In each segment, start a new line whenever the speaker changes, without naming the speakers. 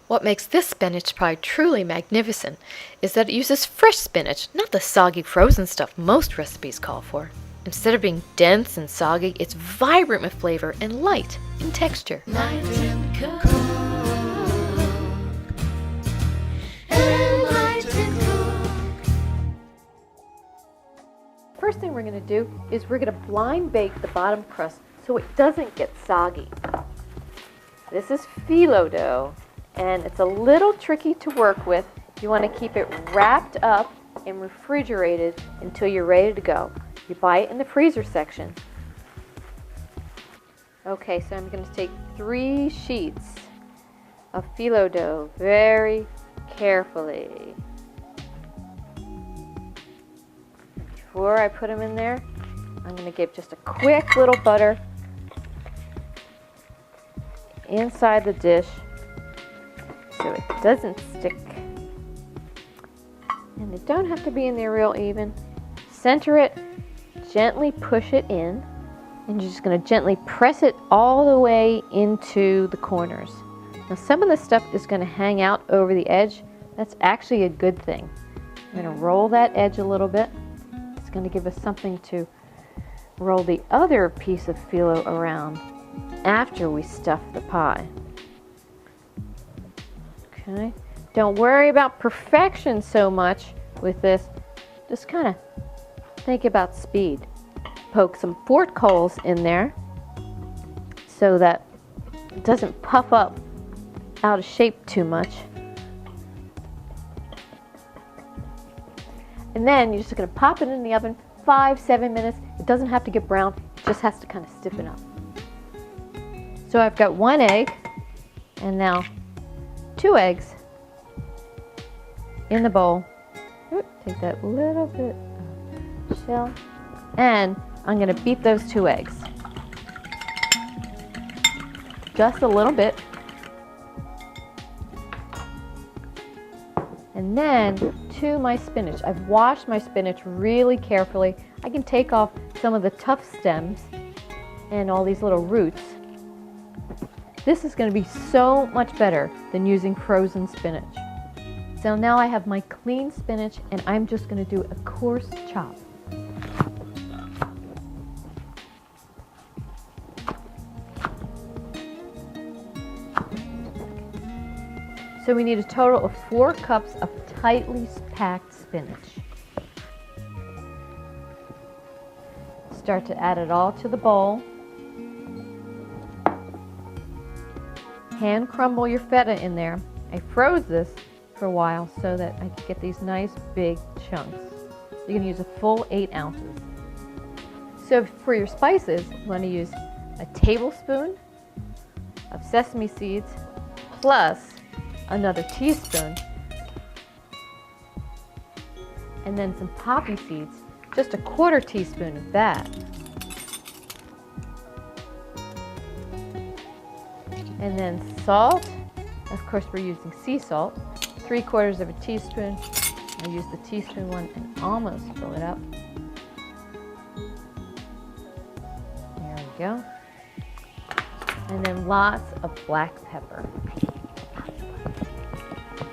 What makes this spinach pie truly magnificent is that it uses fresh spinach, not the soggy frozen stuff most recipes call for. Instead of being dense and soggy, it's vibrant with flavor and light in texture. First thing we're going to do is we're going to blind bake the bottom crust so it doesn't get soggy. This is phyllo dough, and it's a little tricky to work with. You want to keep it wrapped up and refrigerated until you're ready to go. You buy it in the freezer section. Okay, so I'm going to take 3 sheets of phyllo dough very carefully. Before I put them in there, I'm going to give just a quick little butter inside the dish so it doesn't stick. And they don't have to be in there real even. Center it, gently push it in, and you're just going to gently press it all the way into the corners. Now some of the stuff is going to hang out over the edge. That's actually a good thing. I'm going to roll that edge a little bit. It's going to give us something to roll the other piece of phyllo around after we stuff the pie. Okay. Don't worry about perfection so much with this. Just kind of think about speed. Poke some fork holes in there so that it doesn't puff up out of shape too much. And then you're just going to pop it in the oven 5-7 minutes. It doesn't have to get brown, it just has to kind of stiffen up. So I've got 1 egg and now 2 eggs in the bowl. Take that little bit of shell, and I'm going to beat those 2 eggs. Just a little bit. And then to my spinach. I've washed my spinach really carefully. I can take off some of the tough stems and all these little roots. This is going to be so much better than using frozen spinach. So now I have my clean spinach, and I'm just going to do a coarse chop. So we need a total of 4 cups of tightly packed spinach. Start to add it all to the bowl. Hand crumble your feta in there. I froze this for a while so that I could get these nice big chunks. You're going to use a full 8 ounces. So for your spices, you want to use a tablespoon of sesame seeds plus another teaspoon, and then some poppy seeds, just a 1/4 teaspoon of that. And then salt, of course we're using sea salt, 3/4 of a teaspoon. I use the teaspoon one and almost fill it up. There we go. And then lots of black pepper.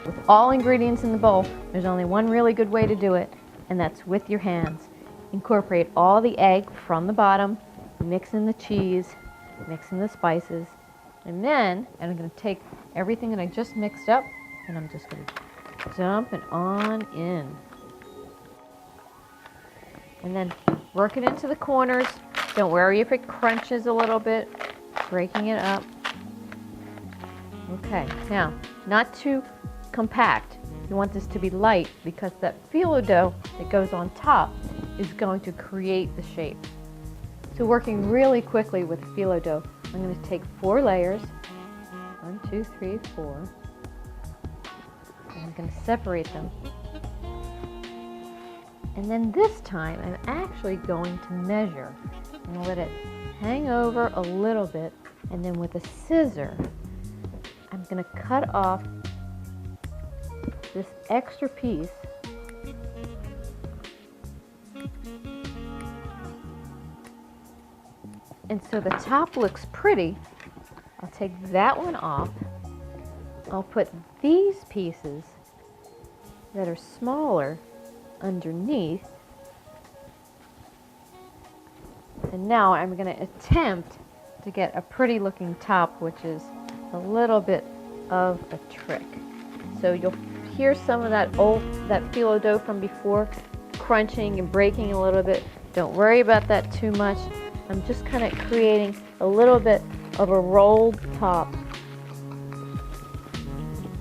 With all ingredients in the bowl, there's only one really good way to do it, and that's with your hands. Incorporate all the egg from the bottom, mix in the cheese, mix in the spices, and then I'm going to take everything that I just mixed up, and I'm just going to dump it on in. And then work it into the corners. Don't worry if it crunches a little bit, breaking it up. Okay, now, not too compact. You want this to be light because that phyllo dough that goes on top is going to create the shape. So working really quickly with phyllo dough, I'm going to take 4 layers. 1, 2, 3, 4. And I'm going to separate them. And then this time I'm actually going to measure and let it hang over a little bit, and then with a scissor I'm going to cut off this extra piece and so the top looks pretty. I'll take that one off. I'll put these pieces that are smaller underneath. And now I'm going to attempt to get a pretty looking top, which is a little bit of a trick. So you'll hear some of that phyllo dough from before crunching and breaking a little bit. Don't worry about that too much. I'm just kind of creating a little bit of a rolled top.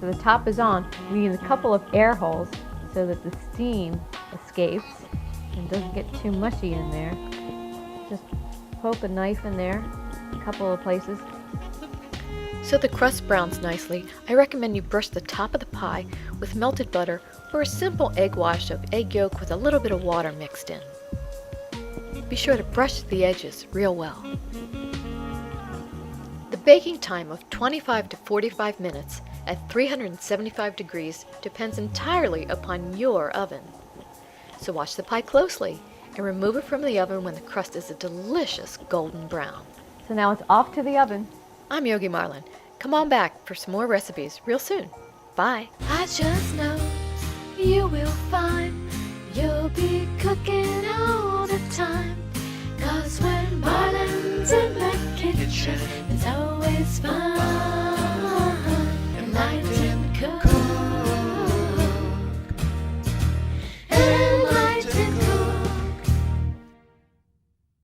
So the top is on. We need a couple of air holes so that the steam escapes and doesn't get too mushy in there. Just poke a knife in there, a couple of places. So the crust browns nicely. I recommend you brush the top of the pie with melted butter or a simple egg wash of egg yolk with a little bit of water mixed in. Be sure to brush the edges real well. The baking time of 25 to 45 minutes at 375 degrees depends entirely upon your oven. So watch the pie closely and remove it from the oven when the crust is a delicious golden brown. So now it's off to the oven. I'm Yogi Marlon. Come on back for some more recipes real soon. Bye.
I just know you will find you'll be cooking all the time. 'Cause when Marlon's in the kitchen, it's always fun.